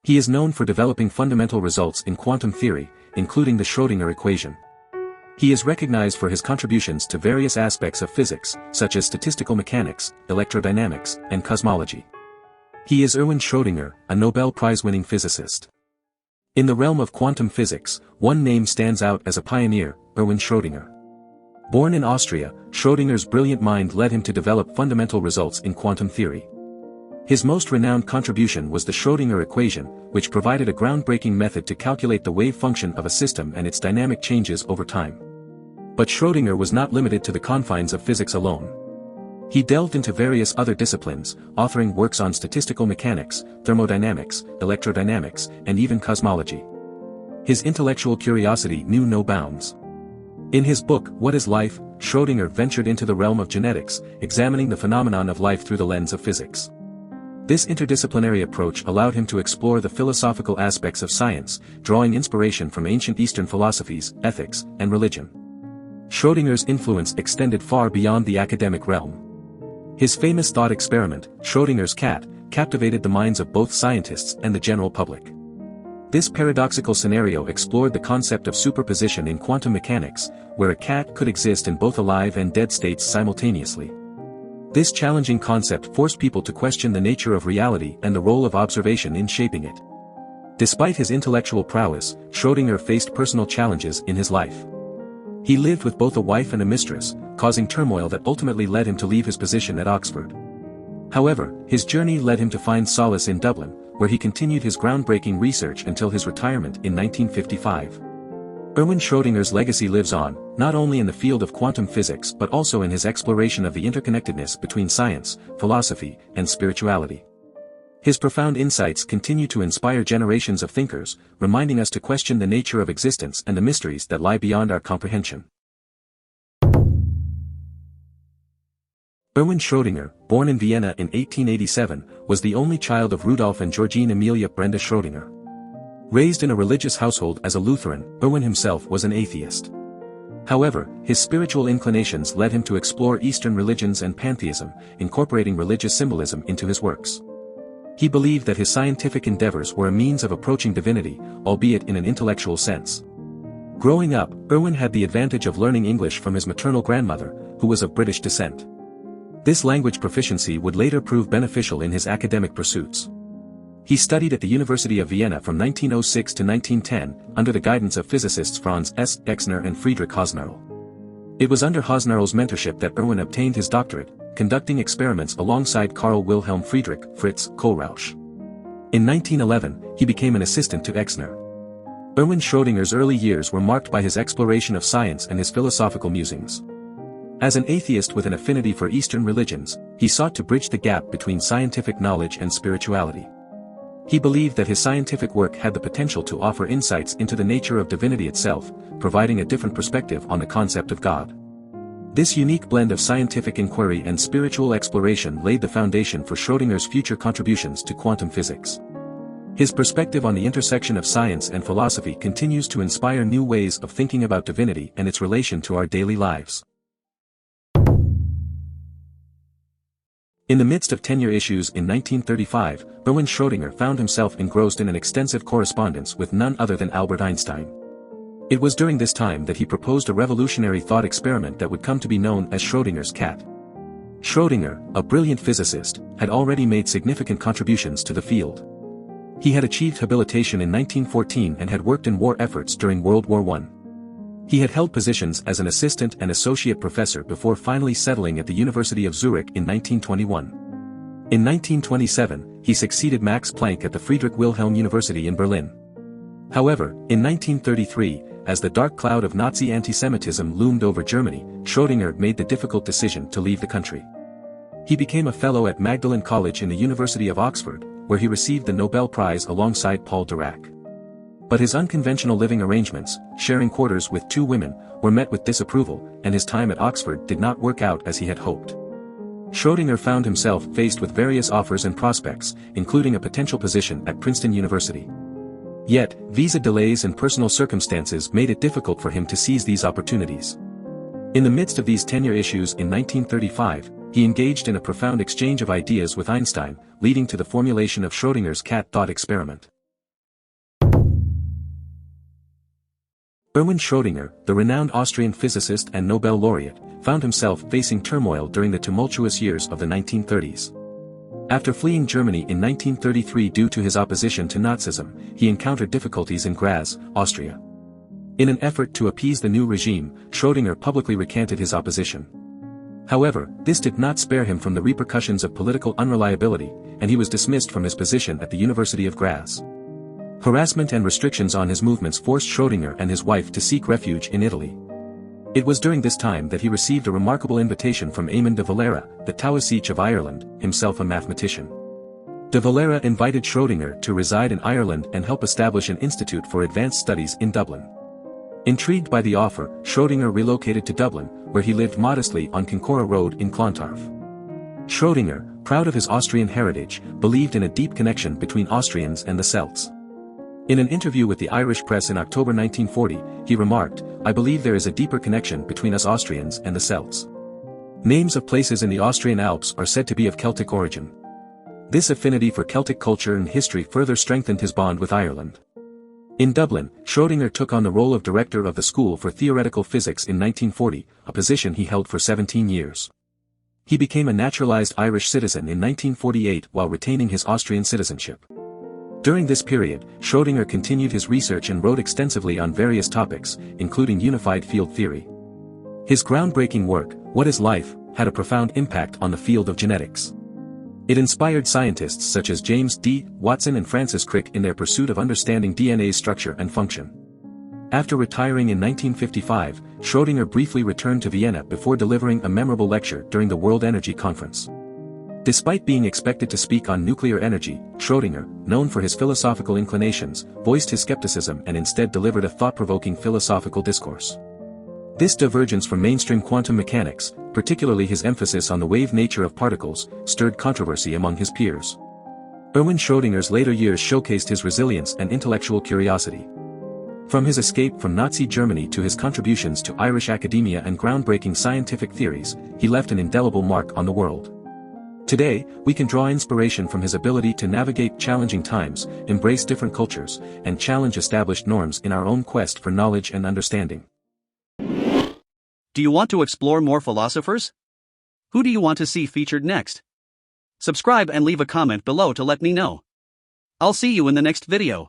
He is known for developing fundamental results in quantum theory, including the Schrödinger equation. He is recognized for his contributions to various aspects of physics, such as statistical mechanics, electrodynamics, and cosmology. He is Erwin Schrödinger, a Nobel Prize-winning physicist. In the realm of quantum physics, one name stands out as a pioneer, Erwin Schrödinger. Born in Austria, Schrödinger's brilliant mind led him to develop fundamental results in quantum theory. His most renowned contribution was the Schrödinger equation, which provided a groundbreaking method to calculate the wave function of a system and its dynamic changes over time. But Schrödinger was not limited to the confines of physics alone. He delved into various other disciplines, authoring works on statistical mechanics, thermodynamics, electrodynamics, and even cosmology. His intellectual curiosity knew no bounds. In his book, What is Life?, Schrödinger ventured into the realm of genetics, examining the phenomenon of life through the lens of physics. This interdisciplinary approach allowed him to explore the philosophical aspects of science, drawing inspiration from ancient Eastern philosophies, ethics, and religion. Schrödinger's influence extended far beyond the academic realm. His famous thought experiment, Schrödinger's cat, captivated the minds of both scientists and the general public. This paradoxical scenario explored the concept of superposition in quantum mechanics, where a cat could exist in both alive and dead states simultaneously. This challenging concept forced people to question the nature of reality and the role of observation in shaping it. Despite his intellectual prowess, Schrödinger faced personal challenges in his life. He lived with both a wife and a mistress, causing turmoil that ultimately led him to leave his position at Oxford. However, his journey led him to find solace in Dublin, where he continued his groundbreaking research until his retirement in 1955. Erwin Schrödinger's legacy lives on, not only in the field of quantum physics but also in his exploration of the interconnectedness between science, philosophy, and spirituality. His profound insights continue to inspire generations of thinkers, reminding us to question the nature of existence and the mysteries that lie beyond our comprehension. Erwin Schrödinger, born in Vienna in 1887, was the only child of Rudolf and Georgine Amelia Brenda Schrödinger. Raised in a religious household as a Lutheran, Erwin himself was an atheist. However, his spiritual inclinations led him to explore Eastern religions and pantheism, incorporating religious symbolism into his works. He believed that his scientific endeavors were a means of approaching divinity, albeit in an intellectual sense. Growing up, Erwin had the advantage of learning English from his maternal grandmother, who was of British descent. This language proficiency would later prove beneficial in his academic pursuits. He studied at the University of Vienna from 1906 to 1910, under the guidance of physicists Franz S. Exner and Friedrich Hausnarl. It was under Hausnarl's mentorship that Erwin obtained his doctorate, conducting experiments alongside Carl Wilhelm Friedrich Fritz Kohlrausch. In 1911, he became an assistant to Exner. Erwin Schrödinger's early years were marked by his exploration of science and his philosophical musings. As an atheist with an affinity for Eastern religions, he sought to bridge the gap between scientific knowledge and spirituality. He believed that his scientific work had the potential to offer insights into the nature of divinity itself, providing a different perspective on the concept of God. This unique blend of scientific inquiry and spiritual exploration laid the foundation for Schrödinger's future contributions to quantum physics. His perspective on the intersection of science and philosophy continues to inspire new ways of thinking about divinity and its relation to our daily lives. In the midst of tenure issues in 1935, Erwin Schrödinger found himself engrossed in an extensive correspondence with none other than Albert Einstein. It was during this time that he proposed a revolutionary thought experiment that would come to be known as Schrödinger's cat. Schrödinger, a brilliant physicist, had already made significant contributions to the field. He had achieved habilitation in 1914 and had worked in war efforts during World War I. He had held positions as an assistant and associate professor before finally settling at the University of Zurich in 1921. In 1927, he succeeded Max Planck at the Friedrich Wilhelm University in Berlin. However, in 1933, as the dark cloud of Nazi antisemitism loomed over Germany, Schrödinger made the difficult decision to leave the country. He became a fellow at Magdalen College in the University of Oxford, where he received the Nobel Prize alongside Paul Dirac. But his unconventional living arrangements, sharing quarters with two women, were met with disapproval, and his time at Oxford did not work out as he had hoped. Schrödinger found himself faced with various offers and prospects, including a potential position at Princeton University. Yet, visa delays and personal circumstances made it difficult for him to seize these opportunities. In the midst of these tenure issues in 1935, he engaged in a profound exchange of ideas with Einstein, leading to the formulation of Schrödinger's cat thought experiment. Erwin Schrödinger, the renowned Austrian physicist and Nobel laureate, found himself facing turmoil during the tumultuous years of the 1930s. After fleeing Germany in 1933 due to his opposition to Nazism, he encountered difficulties in Graz, Austria. In an effort to appease the new regime, Schrödinger publicly recanted his opposition. However, this did not spare him from the repercussions of political unreliability, and he was dismissed from his position at the University of Graz. Harassment and restrictions on his movements forced Schrödinger and his wife to seek refuge in Italy. It was during this time that he received a remarkable invitation from Eamon de Valera, the Taoiseach of Ireland, himself a mathematician. De Valera invited Schrödinger to reside in Ireland and help establish an institute for advanced studies in Dublin. Intrigued by the offer, Schrödinger relocated to Dublin, where he lived modestly on Kincora Road in Clontarf. Schrödinger, proud of his Austrian heritage, believed in a deep connection between Austrians and the Celts. In an interview with the Irish press in October 1940, he remarked, "I believe there is a deeper connection between us Austrians and the Celts. Names of places in the Austrian Alps are said to be of Celtic origin." This affinity for Celtic culture and history further strengthened his bond with Ireland. In Dublin, Schrödinger took on the role of director of the School for Theoretical Physics in 1940, a position he held for 17 years. He became a naturalized Irish citizen in 1948 while retaining his Austrian citizenship. During this period, Schrödinger continued his research and wrote extensively on various topics, including unified field theory. His groundbreaking work, What is Life?, had a profound impact on the field of genetics. It inspired scientists such as James D. Watson and Francis Crick in their pursuit of understanding DNA's structure and function. After retiring in 1955, Schrödinger briefly returned to Vienna before delivering a memorable lecture during the World Energy Conference. Despite being expected to speak on nuclear energy, Schrödinger, known for his philosophical inclinations, voiced his skepticism and instead delivered a thought-provoking philosophical discourse. This divergence from mainstream quantum mechanics, particularly his emphasis on the wave nature of particles, stirred controversy among his peers. Erwin Schrödinger's later years showcased his resilience and intellectual curiosity. From his escape from Nazi Germany to his contributions to Irish academia and groundbreaking scientific theories, he left an indelible mark on the world. Today, we can draw inspiration from his ability to navigate challenging times, embrace different cultures, and challenge established norms in our own quest for knowledge and understanding. Do you want to explore more philosophers? Who do you want to see featured next? Subscribe and leave a comment below to let me know. I'll see you in the next video.